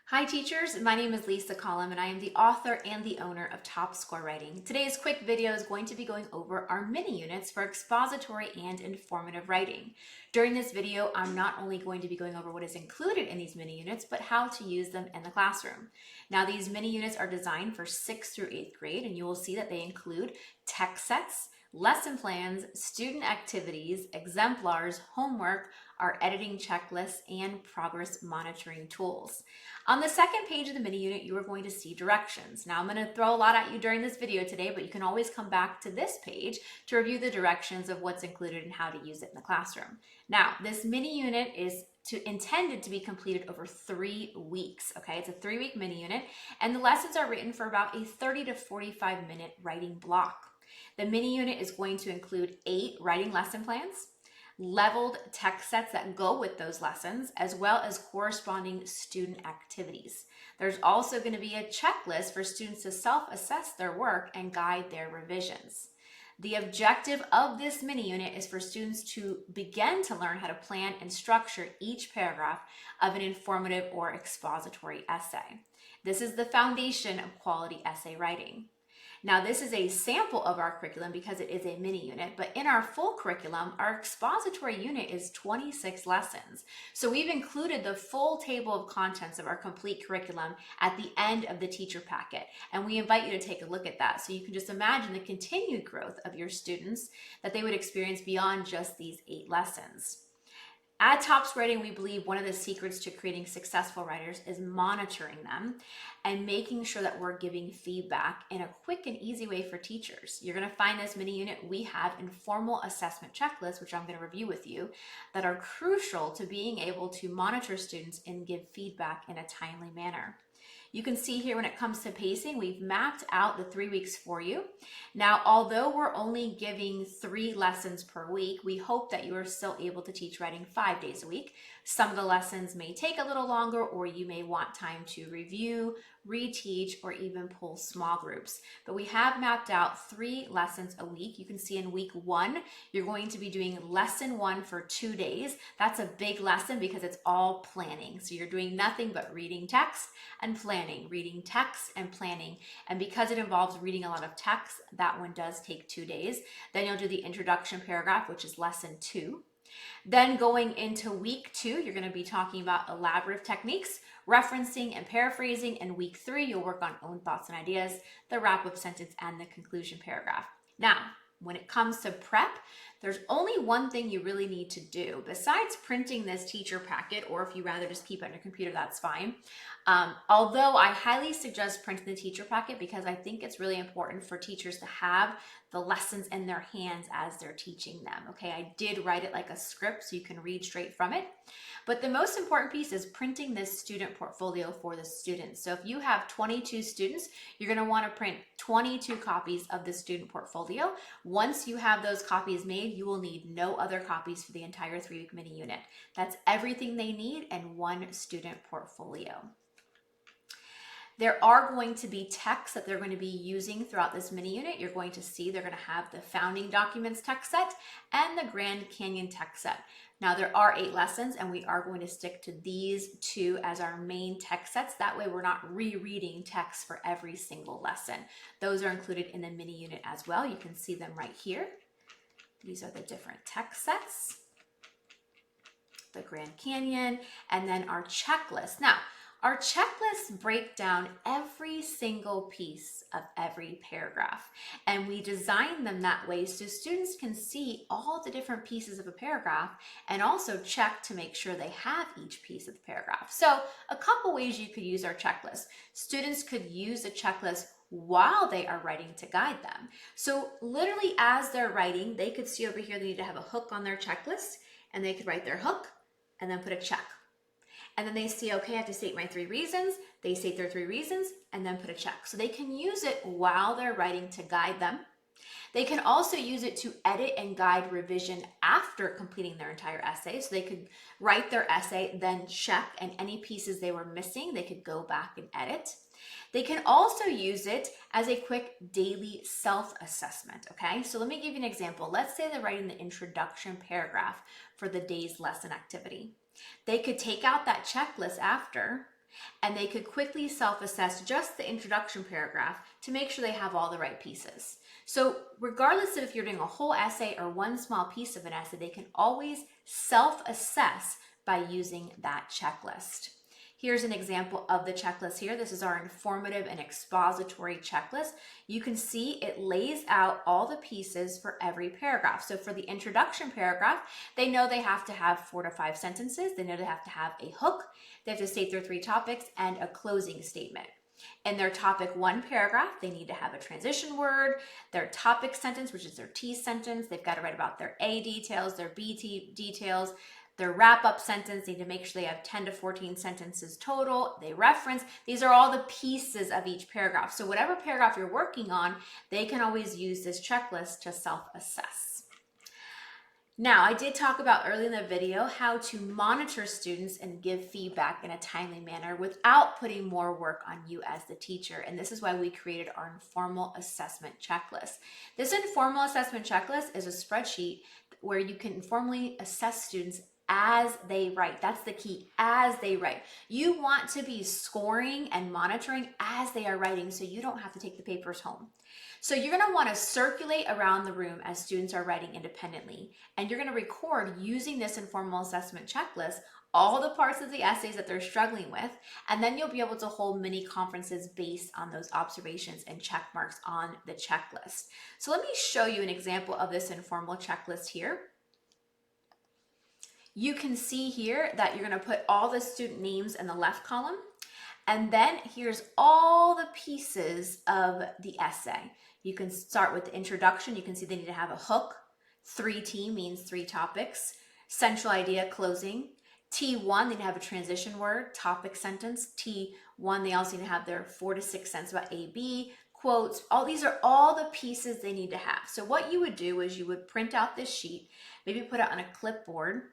Hi teachers, my name is Lisa Collum and I am the author and the owner of Top Score Writing. Today's quick video is going to be going over our mini units for expository and informative writing. During this video, I'm not only going to be going over what is included in these mini units, but how to use them in the classroom. Now these mini units are designed for 6th through 8th grade and you will see that they include text sets, lesson plans, student activities, exemplars, homework, our editing checklists, and progress monitoring tools. On the second page of the mini unit, you are going to see directions. Now I'm going to throw a lot at you during this video today, but you can always come back to this page to review the directions of what's included and how to use it in the classroom. Now, this mini unit is intended to be completed over 3 weeks, okay? It's a 3-week mini unit, and the lessons are written for about a 30 to 45-minute writing block. The mini unit is going to include 8 writing lesson plans, leveled text sets that go with those lessons, as well as corresponding student activities. There's also going to be a checklist for students to self-assess their work and guide their revisions. The objective of this mini unit is for students to begin to learn how to plan and structure each paragraph of an informative or expository essay. This is the foundation of quality essay writing. Now, this is a sample of our curriculum because it is a mini unit, but in our full curriculum, our expository unit is 26 lessons. So we've included the full table of contents of our complete curriculum at the end of the teacher packet, and we invite you to take a look at that so you can just imagine the continued growth of your students that they would experience beyond just these 8 lessons. At Top Score Writing, we believe one of the secrets to creating successful writers is monitoring them and making sure that we're giving feedback in a quick and easy way for teachers. You're going to find this mini unit. We have informal assessment checklists, which I'm going to review with you, that are crucial to being able to monitor students and give feedback in a timely manner. You can see here when it comes to pacing, we've mapped out the 3 weeks for you. Now, although we're only giving 3 lessons per week, we hope that you are still able to teach writing 5 days a week. Some of the lessons may take a little longer, or you may want time to review, reteach, or even pull small groups. But we have mapped out 3 lessons a week. You can see in week 1, you're going to be doing lesson 1 for 2 days. That's a big lesson because it's all planning. So you're doing nothing but reading text and planning, reading text and planning. And because it involves reading a lot of text, that one does take 2 days. Then you'll do the introduction paragraph, which is lesson 2. Then going into week 2, you're going to be talking about elaborative techniques, referencing and paraphrasing. And week 3, you'll work on own thoughts and ideas, the wrap-up sentence, and the conclusion paragraph. Now, when it comes to prep, there's only one thing you really need to do. Besides printing this teacher packet, or if you rather just keep it on your computer, that's fine. Although I highly suggest printing the teacher packet because I think it's really important for teachers to have the lessons in their hands as they're teaching them. Okay, I did write it like a script so you can read straight from it. But the most important piece is printing this student portfolio for the students. So if you have 22 students, you're going to want to print 22 copies of the student portfolio. Once you have those copies made, you will need no other copies for the entire 3-week mini unit. That's everything they need in one student portfolio. There are going to be texts that they're going to be using throughout this mini unit. You're going to see they're going to have the founding documents text set and the Grand Canyon text set. Now there are 8 lessons and we are going to stick to these 2 as our main text sets. That way we're not rereading text for every single lesson. Those are included in the mini unit as well. You can see them right here. These are the different text sets, the Grand Canyon, and then our checklist. Now, our checklists break down every single piece of every paragraph, and we design them that way so students can see all the different pieces of a paragraph and also check to make sure they have each piece of the paragraph. So a couple ways you could use our checklist. Students could use a checklist while they are writing to guide them. So literally as they're writing, they could see over here they need to have a hook on their checklist, and they could write their hook and then put a check. And then they see, okay, I have to state my 3 reasons. They state their 3 reasons and then put a check. So they can use it while they're writing to guide them. They can also use it to edit and guide revision after completing their entire essay. So they could write their essay, then check, and any pieces they were missing, they could go back and edit. They can also use it as a quick daily self-assessment, okay? So let me give you an example. Let's say they're writing the introduction paragraph for the day's lesson activity. They could take out that checklist after and they could quickly self-assess just the introduction paragraph to make sure they have all the right pieces. So regardless of if you're doing a whole essay or one small piece of an essay, they can always self-assess by using that checklist. Here's an example of the checklist here. This is our informative and expository checklist. You can see it lays out all the pieces for every paragraph. So for the introduction paragraph, they know they have to have 4 to 5 sentences. They know they have to have a hook. They have to state their 3 topics and a closing statement. In their topic 1 paragraph, they need to have a transition word, their topic sentence, which is their T sentence. They've got to write about their A details, their B details, their wrap-up sentence. They need to make sure they have 10 to 14 sentences total. They reference. These are all the pieces of each paragraph. So whatever paragraph you're working on, they can always use this checklist to self-assess. Now, I did talk about early in the video how to monitor students and give feedback in a timely manner without putting more work on you as the teacher. And this is why we created our informal assessment checklist. This informal assessment checklist is a spreadsheet where you can informally assess students as they write. That's the key, as they write. You want to be scoring and monitoring as they are writing so you don't have to take the papers home. So you're going to want to circulate around the room as students are writing independently, and you're going to record using this informal assessment checklist all the parts of the essays that they're struggling with, and then you'll be able to hold mini conferences based on those observations and check marks on the checklist. So let me show you an example of this informal checklist here. You can see here that you're going to put all the student names in the left column, and then here's all the pieces of the essay. You can start with the introduction. You can see they need to have a hook. 3T means 3 topics. Central idea, closing. T1, they need to have a transition word, topic sentence. T1, they also need to have their 4 to 6 sentences about AB, quotes. All these are all the pieces they need to have. So what you would do is you would print out this sheet, maybe put it on a clipboard,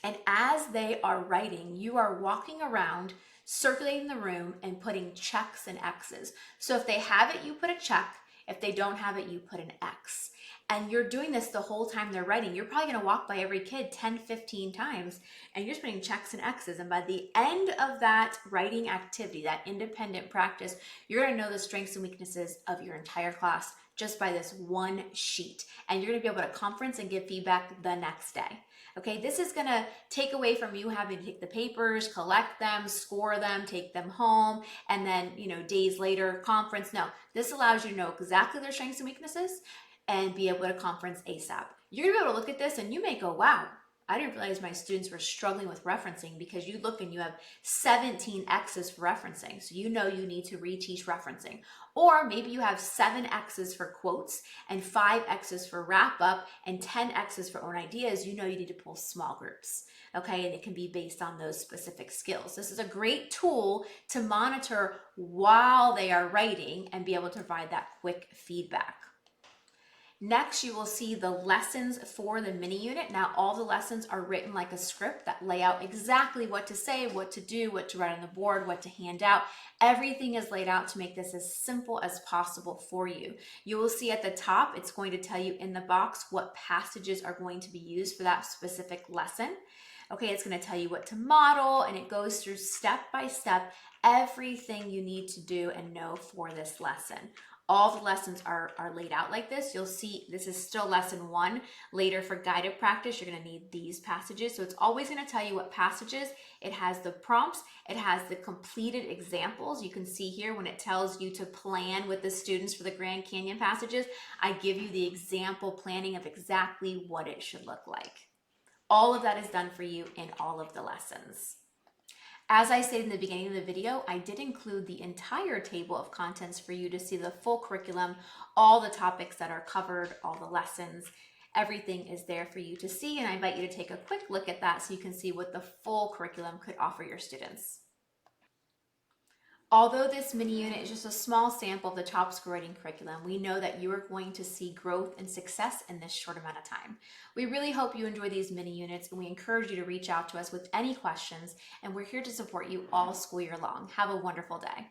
and as they are writing, you are walking around, circulating the room and putting checks and X's. So if they have it, you put a check. If they don't have it, you put an X. And you're doing this the whole time they're writing. You're probably gonna walk by every kid 10, 15 times, and you're just putting checks and X's. And by the end of that writing activity, that independent practice, you're gonna know the strengths and weaknesses of your entire class just by this one sheet. And you're gonna be able to conference and give feedback the next day. Okay, this is gonna take away from you having to take the papers, collect them, score them, take them home, and then, days later, conference. No, this allows you to know exactly their strengths and weaknesses and be able to conference ASAP. You're gonna be able to look at this and you may go, wow, I didn't realize my students were struggling with referencing, because you look and you have 17 X's for referencing. So you know you need to reteach referencing. Or maybe you have 7 X's for quotes and 5 X's for wrap up and 10 X's for own ideas. You know you need to pull small groups. Okay, and it can be based on those specific skills. This is a great tool to monitor while they are writing and be able to provide that quick feedback. Next, you will see the lessons for the mini unit. Now, all the lessons are written like a script that lay out exactly what to say, what to do, what to write on the board, what to hand out. Everything is laid out to make this as simple as possible for you. You will see at the top, it's going to tell you in the box what passages are going to be used for that specific lesson. Okay, it's going to tell you what to model, and it goes through step by step everything you need to do and know for this lesson. All the lessons are laid out like this. You'll see this is still lesson 1. Later for guided practice, you're going to need these passages. So it's always going to tell you what passages. It has the prompts. It has the completed examples. You can see here when it tells you to plan with the students for the Grand Canyon passages, I give you the example planning of exactly what it should look like. All of that is done for you in all of the lessons. As I said in the beginning of the video, I did include the entire table of contents for you to see the full curriculum, all the topics that are covered, all the lessons, everything is there for you to see. And I invite you to take a quick look at that so you can see what the full curriculum could offer your students. Although this mini unit is just a small sample of the top score writing curriculum, we know that you are going to see growth and success in this short amount of time. We really hope you enjoy these mini units, and we encourage you to reach out to us with any questions, and we're here to support you all school year long. Have a wonderful day.